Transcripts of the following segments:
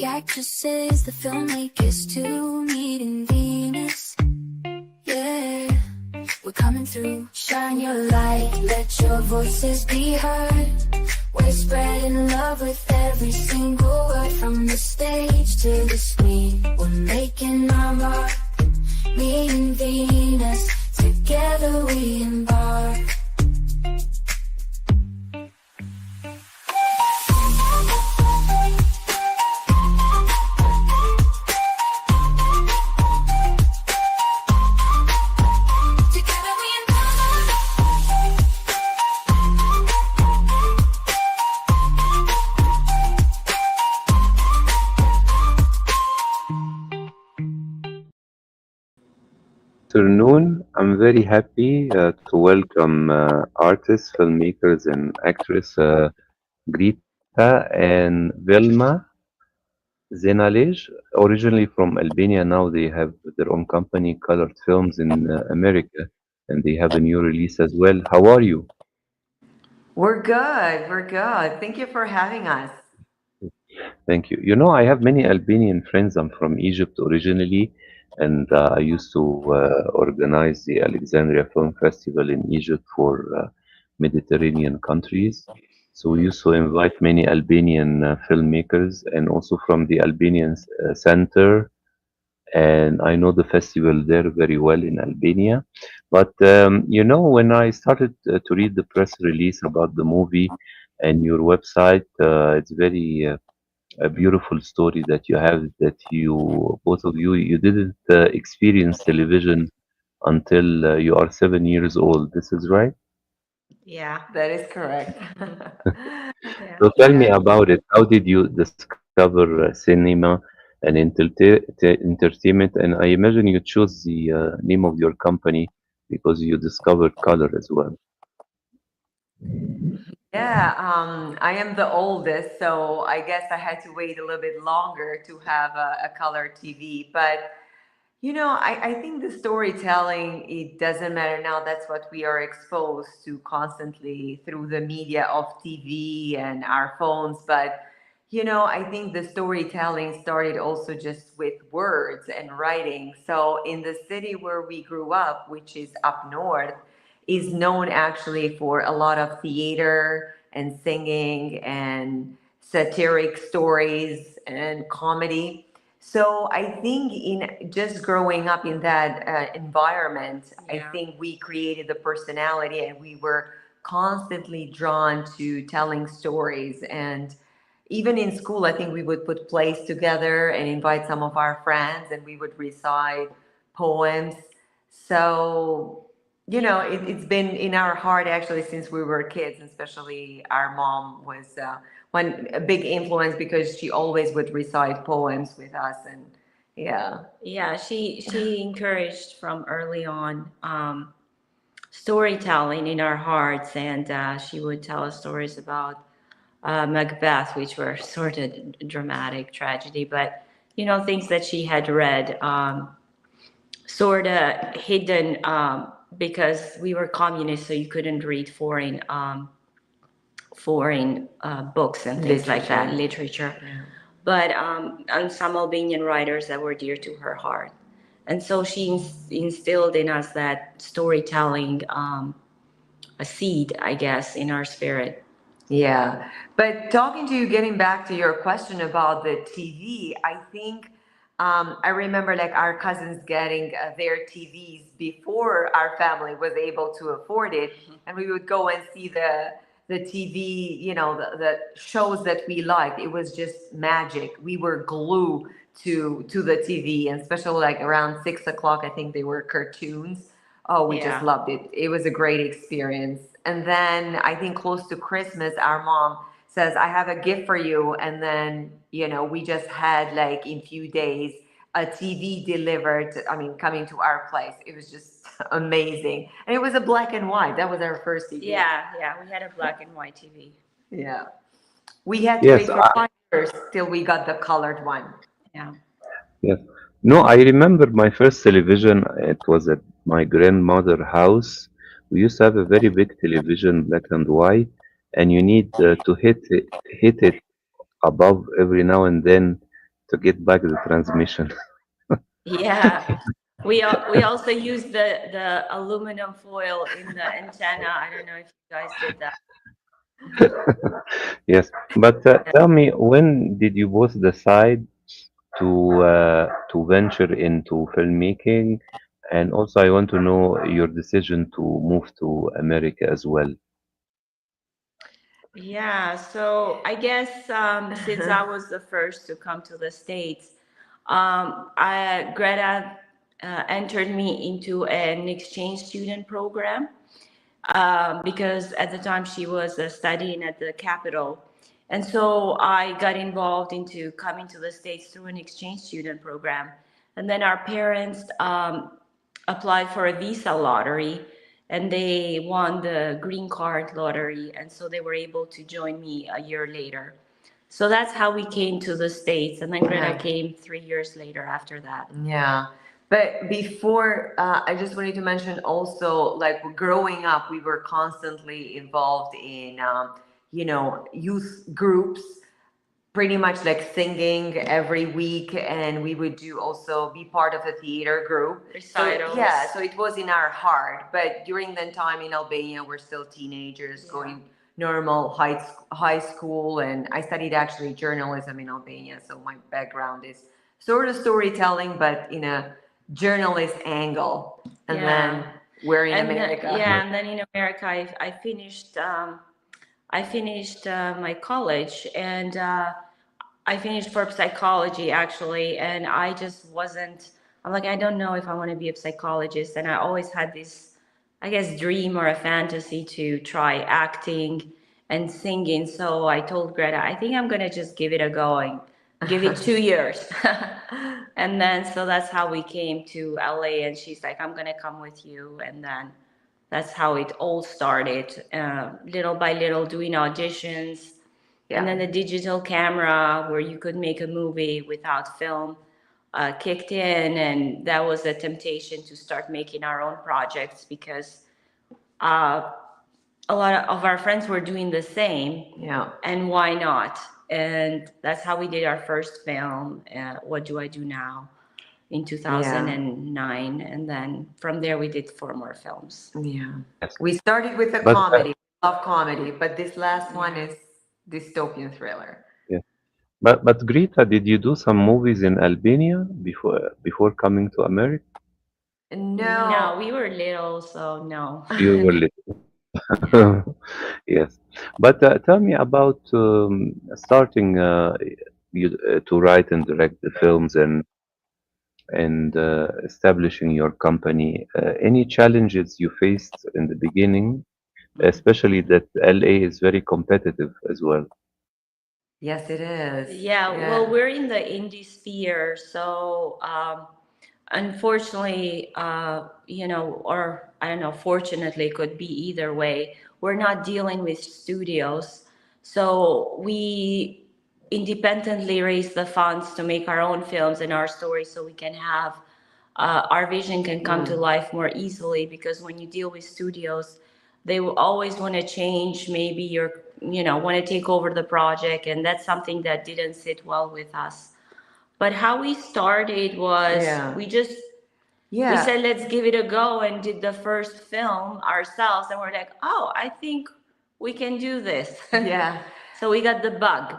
actresses, the filmmakers to meet in Venus. Yeah, we're coming through. Shine your light, let your voices be heard. We're spreading love with every single word, from the stage to the screen. We're making our mark, me and Venus, together we embark. Afternoon. I'm very happy to welcome artists, filmmakers, and actress Greta and Vilma Zenelaj, originally from Albania. Now they have their own company, Colored Films, in America, and they have a new release as well. How are you? We're good. We're good. Thank you for having us. Thank you. You know, I have many Albanian friends. I'm from Egypt originally, and I used to organize the Alexandria Film Festival in Egypt for Mediterranean countries. So we used to invite many Albanian filmmakers and also from the Albanian Center. And I know the festival there very well in Albania. But you know, when I started to read the press release about the movie and your website, it's very a beautiful story that you have, that you both of you didn't experience television until you are 7 years old. This is right. Yeah. That is correct. Yeah. So tell me Yeah. about it. How did you discover cinema and entertainment? And I imagine you chose the name of your company because you discovered color as well. Yeah. I am the oldest, so I guess I had to wait a little bit longer to have a color TV. But I think the storytelling, it doesn't matter now. That's what we are exposed to constantly through the media of TV and our phones. But, I think the storytelling started also just with words and writing. So in the city where we grew up, which is up north, is known actually for a lot of theater and singing and satiric stories and comedy. So I think in just growing up in that environment, I Yeah. think we created the personality and we were constantly drawn to telling stories. And even in school, I think we would put plays together and invite some of our friends and we would recite poems. So, it's been in our heart actually since we were kids, especially our mom was one a big influence because she always would recite poems with us. And yeah. Yeah, she encouraged from early on storytelling in our hearts, and she would tell us stories about Macbeth, which were sort of dramatic tragedy, but things that she had read, sort of hidden, because we were communists, so you couldn't read foreign books and things like that, literature. Yeah. But and some Albanian writers that were dear to her heart. And so she instilled in us that storytelling, a seed, I guess, in our spirit. Yeah. But talking to you, getting back to your question about the TV, I think I remember like our cousins getting their TVs before our family was able to afford it. And we would go and see the TV, the shows that we liked. It was just magic. We were glued to the TV, and especially like around 6 o'clock, I think they were cartoons. Oh, we just Yeah. loved it. It was a great experience. And then I think close to Christmas, our mom says, I have a gift for you. And then, we just had like in few days a TV delivered, I mean, coming to our place. It was just amazing. And it was a black and white. That was our first TV. Yeah, we had a black and white TV. Yeah. We had to Yes, wait for 5 years till we got the colored one. Yeah. yes. No, I remember my first television. It was at my grandmother's house. We used to have a very big television, black and white, and you need to hit it above every now and then to get back the transmission. Yeah. We also used the aluminum foil in the antenna. I don't know if you guys did that. Yes, but tell me, when did you both decide to venture into filmmaking? And also, I want to know your decision to move to America as well. Yeah, so I guess since I was the first to come to the States, Greta entered me into an exchange student program because at the time she was studying at the Capitol. And so I got involved into coming to the States through an exchange student program. And then our parents applied for a visa lottery and they won the green card lottery. And so they were able to join me a year later. So that's how we came to the States. And then Greta Yeah. came 3 years later after that. Yeah. But before, I just wanted to mention also, like growing up, we were constantly involved in, youth groups, pretty much like singing every week, and we would do also be part of a theater group. So Recitals. yeah, so it was in our heart. But during that time in Albania, we're still teenagers going normal high school, and I studied actually journalism in Albania. So my background is sort of storytelling, but in a journalist angle. And then we're in America. And then in America, I finished. I finished my college and I finished for psychology actually. And I just wasn't, I'm like, I don't know if I want to be a psychologist. And I always had this, I guess, dream or a fantasy to try acting and singing. So I told Greta, I think I'm going to just give it a go and give it 2 years. And then, so that's how we came to LA. And she's like, I'm going to come with you. And then that's how it all started, little by little, doing auditions. Yeah. And then the digital camera where you could make a movie without film kicked in. And that was a temptation to start making our own projects because a lot of our friends were doing the same. Yeah. And why not? And that's how we did our first film, What Do I Do Now, in 2009. And then from there, we did 4 more films. Yeah. Yes. We started with a But comedy, love comedy, but this last one is dystopian thriller. yeah, but Greta, did you do some movies in Albania before coming to America? No, we were little, so no. You were little. Yes, but tell me about starting to write and direct the films and establishing your company. Any challenges you faced in the beginning, especially that LA is very competitive as well. Yes, it is. Yeah, well, we're in the indie sphere, so unfortunately, or I don't know, fortunately, it could be either way. We're not dealing with studios, so we independently raise the funds to make our own films and our stories, so we can have our vision can come to life more easily. Because when you deal with studios, they will always want to change. Maybe want to take over the project, and that's something that didn't sit well with us. But how we started was we said, let's give it a go, and did the first film ourselves. And we're like, oh, I think we can do this. Yeah. So we got the bug,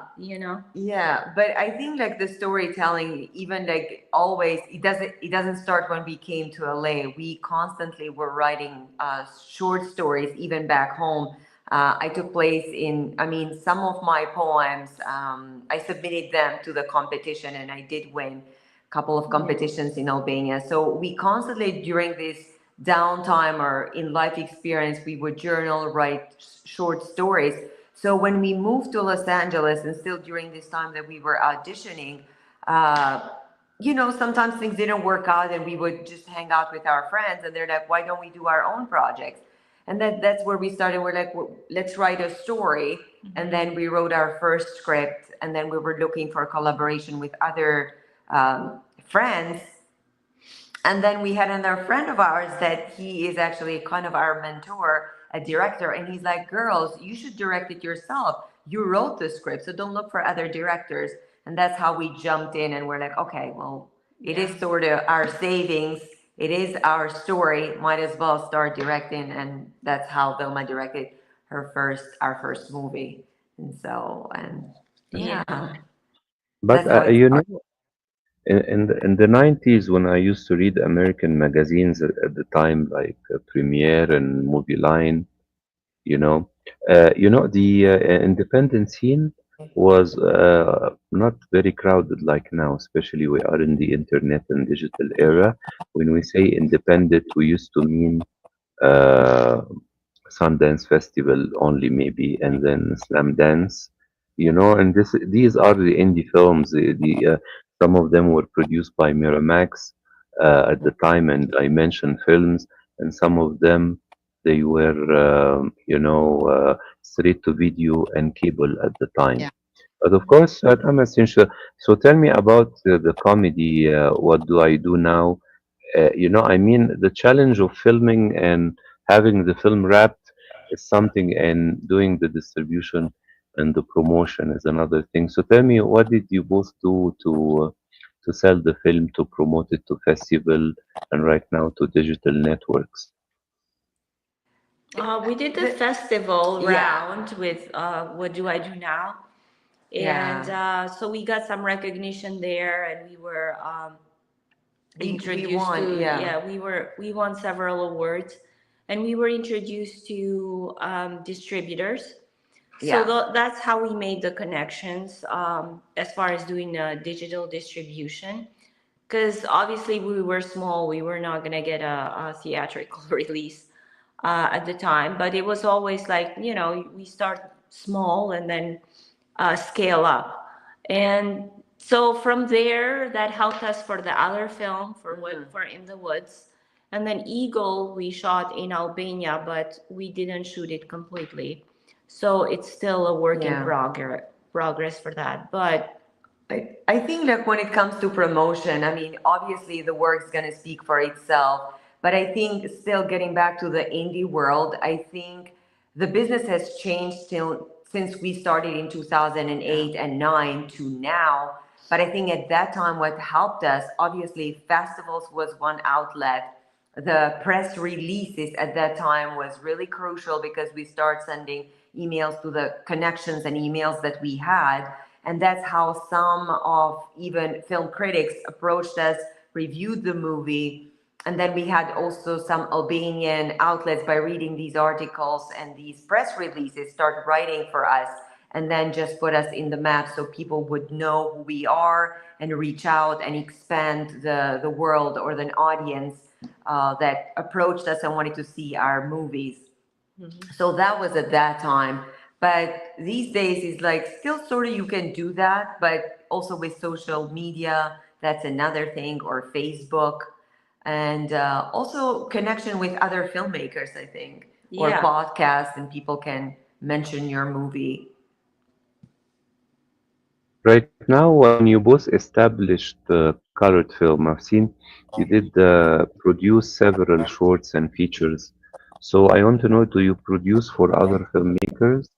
Yeah, but I think like the storytelling, even like always, it doesn't start when we came to LA. We constantly were writing short stories, even back home. I took place some of my poems, I submitted them to the competition and I did win a couple of competitions in Albania. So we constantly, during this downtime or in life experience, we would journal, write short stories. So when we moved to Los Angeles, and still during this time that we were auditioning, sometimes things didn't work out and we would just hang out with our friends and they're like, why don't we do our own projects? And that's where we started. We're like, let's write a story. And then we wrote our first script, and then we were looking for collaboration with other friends. And then we had another friend of ours that he is actually kind of our mentor, a director. And he's like, girls, you should direct it yourself. You wrote the script, so don't look for other directors. and that's how we jumped in, and we're like, okay, well, it Yeah. is sort of our savings, it is our story, might as well start directing, and that's how Vilma directed our first movie. And so, and Yeah. yeah, But that's how it you know, started. in the 90s, when I used to read American magazines at the time, like Premiere and Movie Line, the independent scene was not very crowded like now, especially we are in the internet and digital era. When we say independent, we used to mean uh, Sundance Festival only maybe, and then Slam Dance, and these are the indie films. Some of them were produced by Miramax at the time, and I mentioned films, and some of them they were, straight to video and cable at the time. Yeah. But of course, I'm essential. So tell me about the comedy. What do I do now? I mean, the challenge of filming and having the film wrapped is something, and doing the distribution and the promotion is another thing. So tell me, what did you both do to sell the film, to promote it to festival, and right now to digital networks? We did the The- festival yeah, round with What Do I Do Now? And yeah. so we got some recognition there, and we were We introduced won, to, yeah, yeah, we won several awards, and we were introduced to distributors. So yeah, that's how we made the connections as far as doing digital distribution. Because obviously we were small, we were not going to get a theatrical release at the time, but it was always like, we start small and then scale up. And so from there, that helped us for the other film, for In the Woods. And then Eagle, we shot in Albania, but we didn't shoot it completely. So it's still a work in yeah. progress for that. But I think like when it comes to promotion, I mean, obviously the work's gonna speak for itself, but I think still getting back to the indie world, I think the business has changed still since we started in 2008 and 9 to now. But I think at that time, what helped us, obviously, festivals was one outlet. The press releases at that time was really crucial because we start sending emails to the connections and emails that we had, and that's how some of even film critics approached us, reviewed the movie. And then we had also some Albanian outlets, by reading these articles and these press releases, start writing for us, and then just put us in the map so people would know who we are and reach out and expand the world or the audience that approached us and wanted to see our movies. So that was at that time. But these days is like still sort of you can do that, but also with social media, that's another thing, or Facebook, and also connection with other filmmakers, I think, or yeah. podcasts, and people can mention your movie. Right now, when you both established colored film, I've seen you did produce several shorts and features. So I want to know, do you produce for other filmmakers?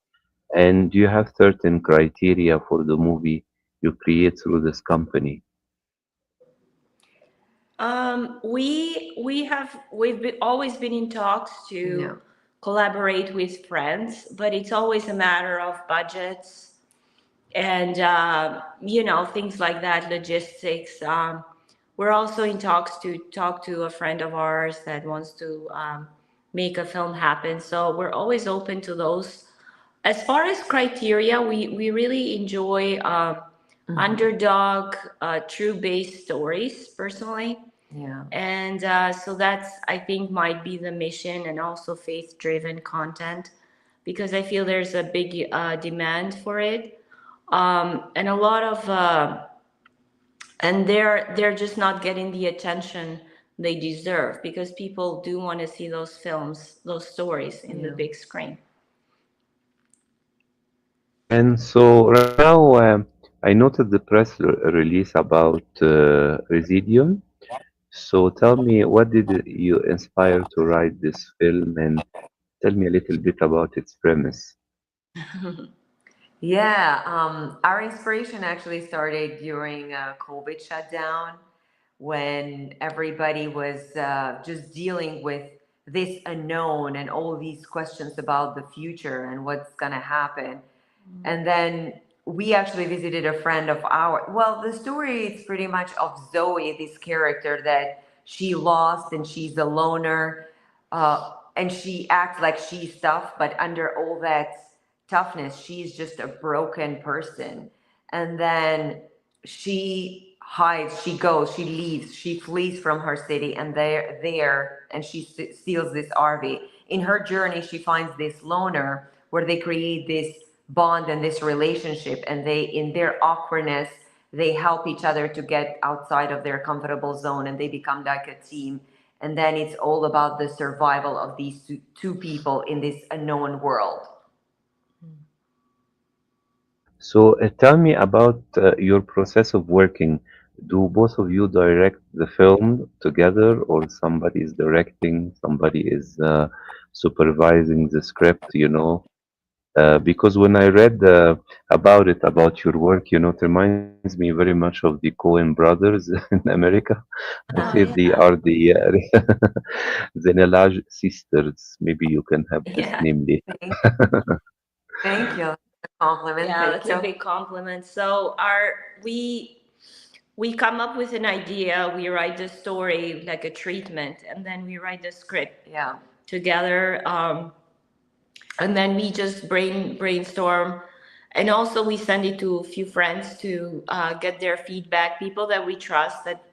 And do you have certain criteria for the movie you create through this company? Always been in talks Yeah. to collaborate with friends, but it's always a matter of budgets and things like that, logistics. We're also in talks to talk to a friend of ours that wants to make a film happen. So we're always open to those. As far as criteria, we really enjoy underdog, true based stories personally. Yeah. And so that's, I think, might be the mission, and also faith driven content, because I feel there's a big demand for it. And a lot of, and they're just not getting the attention they deserve, because people do want to see those films, those stories in the Yeah. big screen. And so right now, I noted the press release about Residuum. So tell me, what did you inspire to write this film, and tell me a little bit about its premise. Yeah, our inspiration actually started during COVID shutdown when everybody was just dealing with this unknown and all these questions about the future and what's going to happen. And then we actually visited a friend of our, well, the story is pretty much of Zoe, this character that she lost and she's a loner, and she acts like she's tough, but under all that toughness she's just a broken person. And then she hides, she goes, she leaves, she flees from her city, and there and she steals this RV. In her journey she finds this loner where they create this bond and this relationship, and they, in their awkwardness, they help each other to get outside of their comfortable zone, and they become like a team. And then it's all about the survival of these two people in this unknown world. So tell me about your process of working. Do both of you direct the film together, or somebody is directing, somebody is supervising the script, you know? Because when I read about it, about your work, you know, it reminds me very much of the Coen brothers in America. I Oh said they yeah, are the Zenelaj sisters. Maybe you can have this yeah. name later. Thank, thank you. Compliment, Yeah, thank that's a you. big compliment. So our we come up with an idea, we write the story like a treatment, and then we write the script Yeah. together. And then we just brainstorm, and also we send it to a few friends to get their feedback, people that we trust, that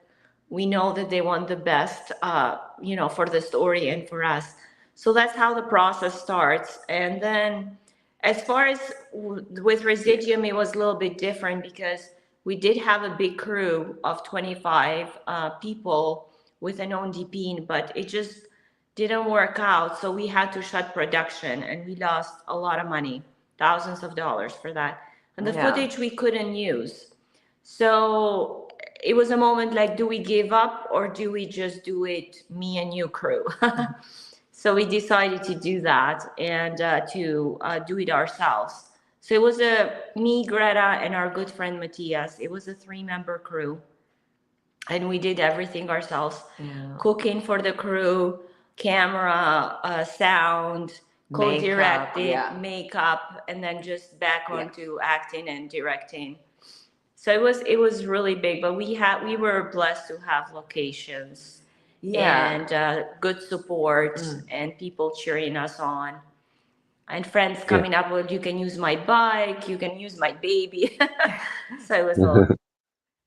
we know that they want the best, for the story and for us. So that's how the process starts. And then as far as with Residuum, it was a little bit different because we did have a big crew of 25 people with an own DP, but it just didn't work out. So we had to shut production, and we lost a lot of money, thousands of dollars for that. And the Yeah. footage we couldn't use. So it was a moment like, do we give up or do we just do it, me and you crew? So we decided to do that and to do it ourselves. So it was me, Greta, and our good friend Matthias. It was a 3-member crew, and we did everything ourselves, Yeah. cooking for the crew, camera, sound, Makeup, co-directed, yeah. makeup, and then just back Yeah. onto acting and directing. So it was really big, but we were blessed to have locations Yeah. and good support Mm. and people cheering us on, and friends Yeah. coming up with, you can use my bike, you can use my baby. So it was all,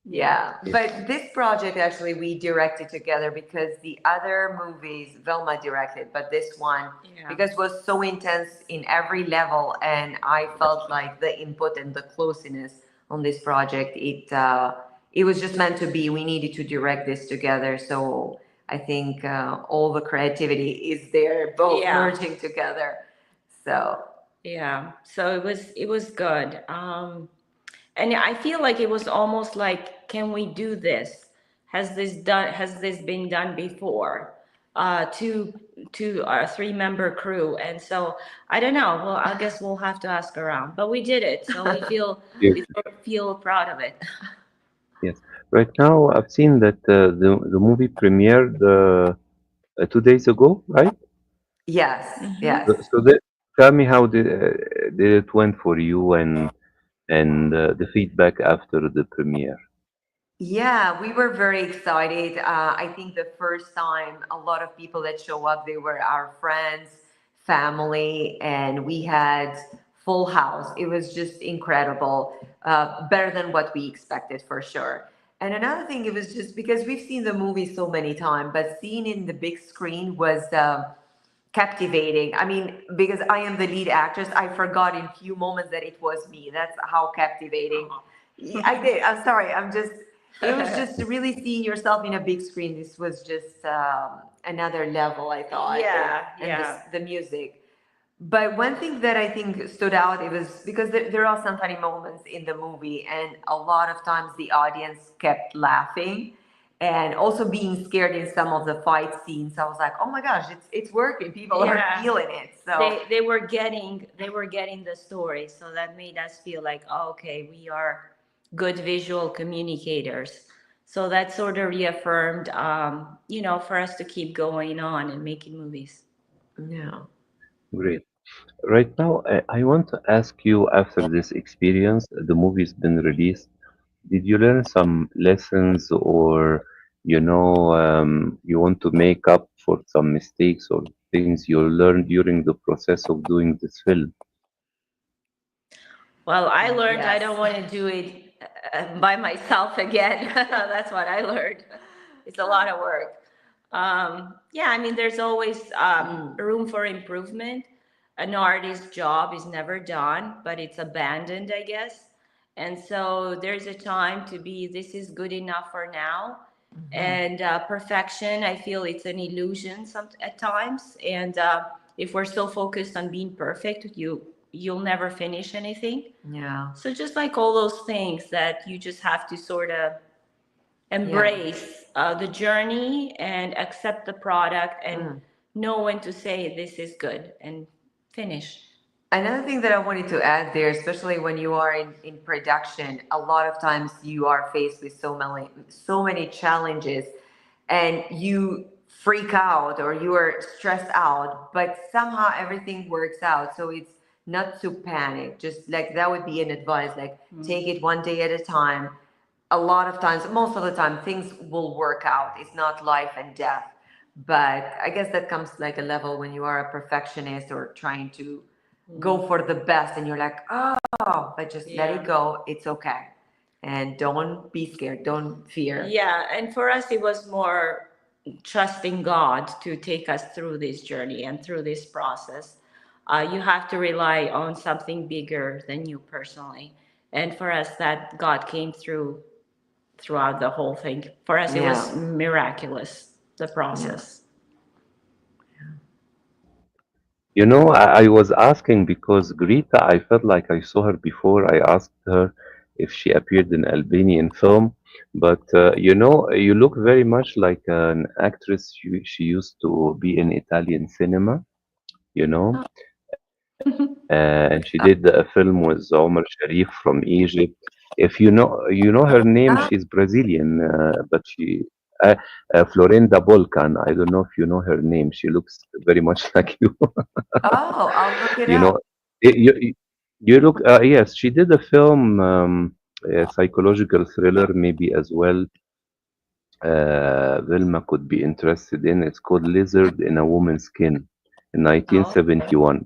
yeah. Yeah, but this project actually we directed together because the other movies Vilma directed, but this one, Yeah. because it was so intense in every level, and I felt like the input and the closeness on this project, it was just meant to be. We needed to direct this together, so I think all the creativity is there, both Yeah. merging together. So Yeah, so it was good. And I feel like it was almost like, can we do this? Has this been done before? To our 3-member crew. And so I don't know. Well, I guess we'll have to ask around. But we did it, so we feel Yes. we feel proud of it. Yes. Right now, I've seen that the movie premiered 2 days ago, right? yes, Hmm. yes. So tell me how did it went for you and the feedback after the premiere. Yeah, we were very excited. I think the first time a lot of people that show up, they were our friends, family, and we had full house. It was just incredible, better than what we expected for sure. And another thing, it was just because we've seen the movie so many times, but seeing it in the big screen was captivating. I mean, because I am the lead actress, I forgot in few moments that it was me. That's how captivating. Yeah, I did. I'm sorry. I'm just. It was just really seeing yourself in a big screen. This was just another level, I thought, Yeah, and yeah. the music. But one thing that I think stood out, it was because there are some funny moments in the movie, and a lot of times the audience kept laughing. and also being scared in some of the fight scenes. I was like, oh my gosh, it's working. People are feeling it. So they were getting the story, so that made us feel like, oh, okay, we are good visual communicators. So that sort of reaffirmed, for us to keep going on and making movies. yeah. Great. Right now, I want to ask you, after this experience, the movie's been released. Did you learn some lessons, or you want to make up for some mistakes or things you learned during the process of doing this film? Well, I learned I Yes. don't want to do it by myself again. That's what I learned. It's a lot of work. Yeah, I mean, there's always room for improvement. An artist's job is never done, but it's abandoned, I guess. And so there's a time to be, this is good enough for now. And perfection, I feel it's an illusion at times. And if we're so focused on being perfect, you'll never finish anything. Yeah. So just like all those things that you just have to sort of embrace the journey and accept the product and know when to say this is good and finish. Another thing that I wanted to add there, especially when you are in production, a lot of times you are faced with so many challenges and you freak out or you are stressed out, but somehow everything works out. So it's not to panic. Just like that would be an advice, like take it one day at a time. A lot of times, most of the time, things will work out. It's not life and death. But I guess that comes like a level when you are a perfectionist or trying to go for the best and you're like, oh, but just let it go. It's okay. And don't be scared. Don't fear. Yeah, and for us, it was more trusting God to take us through this journey and through this process. You have to rely on something bigger than you personally. And for us, that God came throughout the whole thing. For us, it was miraculous, the process. I was asking because Greta, I felt like I saw her before. I asked her if she appeared in Albanian film, but you look very much like an actress. She used to be in Italian cinema, you know, and she did a film with Omar Sharif from Egypt. If you know her name, she's Brazilian, but uh, Florinda Bolkan. I don't know if you know her name. She looks very much like you. Oh, I'll look it You up. know, you look. Yes, she did a film, a psychological thriller, maybe as well. Vilma could be interested in. It's called Lizard in a Woman's Skin in Oh, okay. 1971.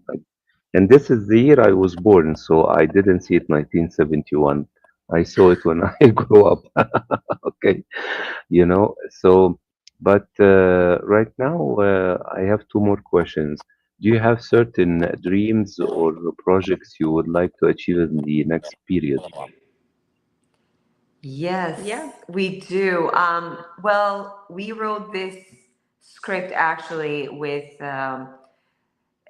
And this is the year I was born, so I didn't see it 1971. I saw it when I grew up. Okay, so, but right now I have two more questions. Do you have certain dreams or projects you would like to achieve in the next period? Yes, Yeah. we do. Well, we wrote this script actually with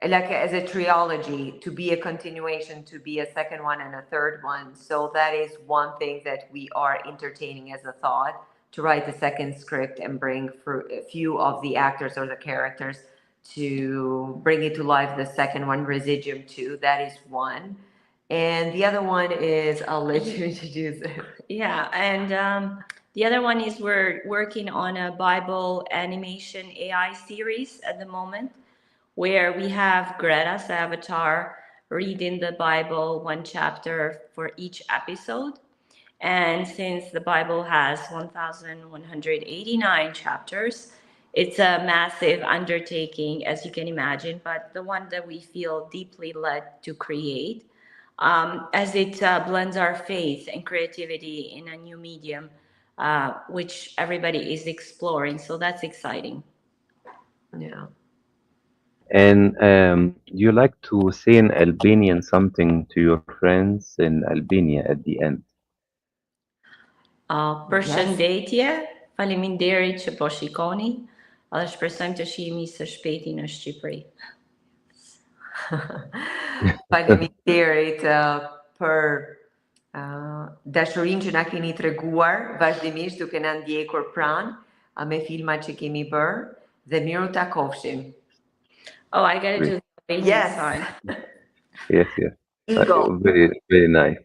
like as a trilogy to be a continuation, to be a second one and a third one. So that is one thing that we are entertaining as a thought to write the second script and bring for a few of the actors or the characters to bring it to life. The second one, Residuum 2, that is one. And the other one is, I'll let you introduce it. Yeah, and the other one is we're working on a Bible animation AI series at the moment, where we have Greta's avatar reading the Bible one chapter for each episode. And since the Bible has 1,189 chapters, it's a massive undertaking, as you can imagine, but the one that we feel deeply led to create, as it blends our faith and creativity in a new medium, which everybody is exploring. So that's exciting. Yeah. And do you like to say in Albanian something to your friends in Albania at the end? Përshëndetje, faleminderit që po shikoni, edhe shpresojmë të shihemi së shpejti në Shqipëri. Faleminderit për Dashurin që na keni treguar vazhdimisht duke na ndjekur pranë me filma që kemi bërë dhe miru takofshim. Oh, I gotta do the Albanian Yes. song. Yes, yes. Eagle. Very, very nice.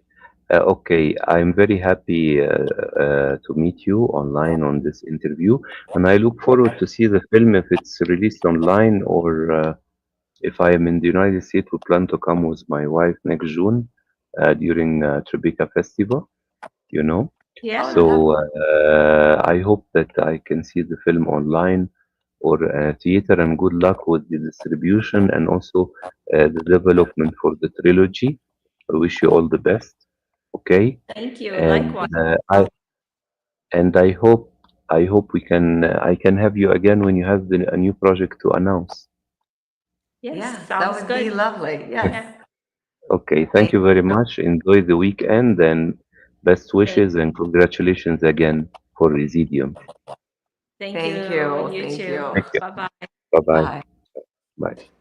Okay, I'm very happy to meet you online on this interview, and I look forward to see the film if it's released online or if I am in the United States. We plan to come with my wife next June during Tribeca Festival, you know. Yeah. Oh, So I hope that I can see the film online or theater, and good luck with the distribution and also the development for the trilogy. I wish you all the best. Okay, Thank you. and Likewise. I hope we can I can have you again when you have a new project to announce. Yes, yeah, that sounds would good. be lovely. Yes. Yeah. Okay, thank you very much. Enjoy the weekend and best wishes and congratulations again for Residuum. Thank Thank you. you. You Thank too. you. Thank you. Bye bye. Bye bye. Bye. Bye.